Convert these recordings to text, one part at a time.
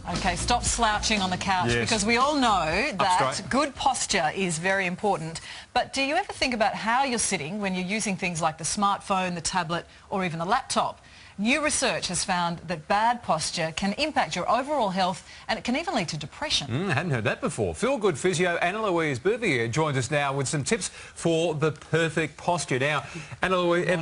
Okay, stop slouching on the couch, because we all know that good posture is very important. But do you ever think about how you're sitting when you're using things like the smartphone, the tablet or even the laptop? New research has found that bad posture can impact your overall health, and it can even lead to depression. Hadn't heard that before. Feel-good physio Anna-Louise Bouvier joins us now with some tips for the perfect posture. Now, Anna-Louise,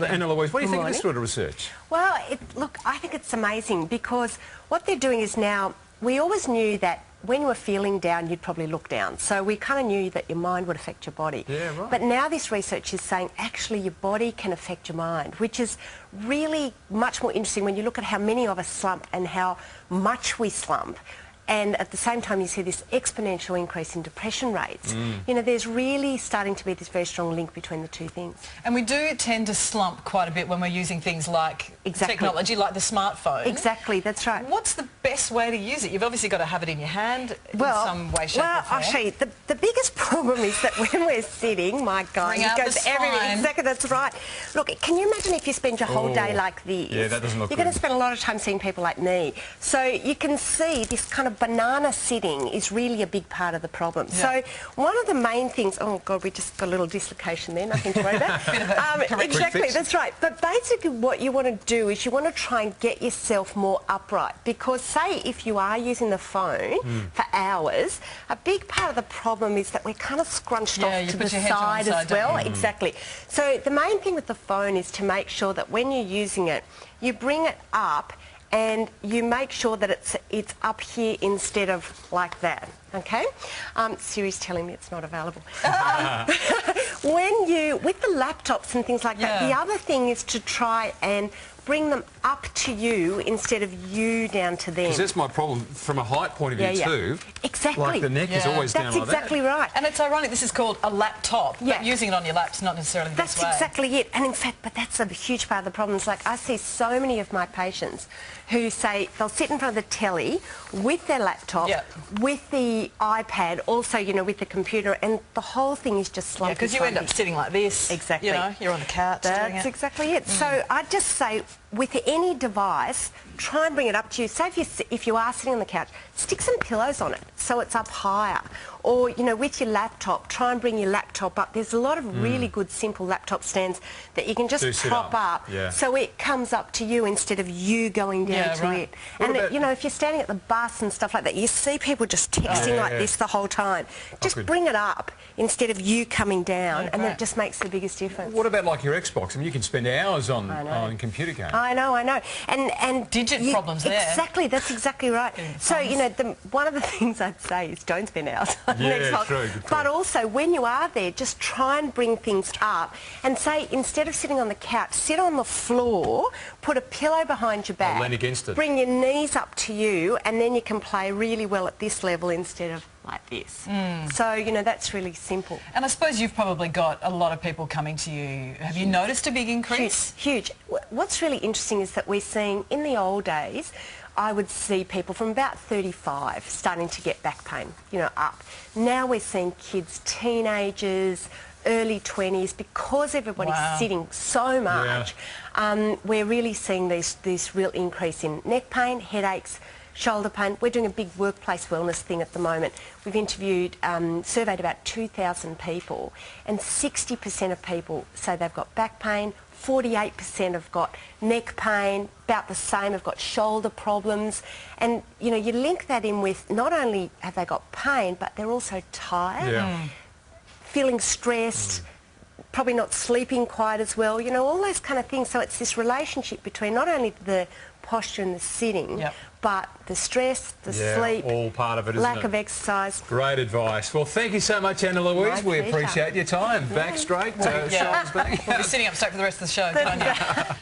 what do you think of this sort of research? Well, look, I think it's amazing, because what they're doing is now, we always knew that when you were feeling down, you'd probably look down. So we kind of knew that your mind would affect your body. Yeah, right. But now this research is saying actually your body can affect your mind, which is really much more interesting when you look at how many of us slump and how much we slump. And at the same time, you see this exponential increase in depression rates. You know, there's really starting to be this very strong link between the two things. And we do tend to slump quite a bit when we're using things like technology, like the smartphone. Exactly, that's right. What's the best way to use it? You've obviously got to have it in your hand in some way, shape or form. I'll show you. The biggest problem is that when we're sitting, my God, it goes everywhere. Exactly, that's right. Look, can you imagine if you spend your whole day like this? Yeah, that doesn't look good. You're going to spend a lot of time seeing people like me. So you can see this kind of banana sitting is really a big part of the problem. So one of the main things, oh God, we just got a little dislocation there, nothing to worry about. Exactly, that's right. But basically what you want to do is you want to try and get yourself more upright, because say if you are using the phone for hours, a big part of the problem is that we're kind of scrunched off to the side as well. Exactly. So the main thing with the phone is to make sure that when you're using it, you bring it up and you make sure that it's up here instead of like that, okay? Siri's telling me it's not available. With the laptops and things like that, the other thing is to try and bring them up to you instead of you down to them. Because that's my problem from a height point of view too. Exactly. Like the neck is always down like that. That's exactly right. And it's ironic, this is called a laptop, but using it on your lap's not necessarily the best way. That's exactly it. And in fact, but that's a huge part of the problem. It's like I see so many of my patients who say they'll sit in front of the telly with their laptop, with the iPad, also, you know, with the computer, and the whole thing is just slumpy. Because you end up sitting like this. Exactly. You know, you're on the couch doing it. That's exactly it. So I just say, with any device, try and bring it up to you. Say if you are sitting on the couch, stick some pillows on it so it's up higher. Or, you know, with your laptop, try and bring your laptop up. There's a lot of really good simple laptop stands that you can just prop up so it comes up to you instead of you going down to it. And, you know, if you're standing at the bus and stuff like that, you see people just texting like this the whole time. Just bring it up instead of you coming down, and that just makes the biggest difference. What about like your Xbox? I mean, you can spend hours on computer games. I know. And digit problems there. Exactly, that's exactly right. So, you know, one of the things I'd say is don't spend hours on Xbox. True, but also, when you are there, just try and bring things up and say, instead of sitting on the couch, sit on the floor, put a pillow behind your back, lean against it, bring your knees up to you, and then you can play really well at this level instead of like this. So, you know, that's really simple. And I suppose you've probably got a lot of people coming to you. Have you noticed a big increase? Huge. What's really interesting is that we're seeing, in the old days, I would see people from about 35 starting to get back pain, you know, up. Now we're seeing kids, teenagers, early 20s, because everybody's sitting so much, we're really seeing this real increase in neck pain, headaches, shoulder pain. We're doing a big workplace wellness thing at the moment. We've interviewed, surveyed about 2,000 people, and 60% of people say they've got back pain, 48% have got neck pain, about the same have got shoulder problems. And, you know, you link that in with not only have they got pain, but they're also tired, feeling stressed, probably not sleeping quite as well, you know, all those kind of things. So it's this relationship between not only the posture and the sitting, but the stress, the sleep, all part of it, lack of exercise. Great advice. Well, thank you so much, Anna-Louise. We appreciate your time. Back straight, shoulders back. We'll be sitting up straight for the rest of the show. Good on you.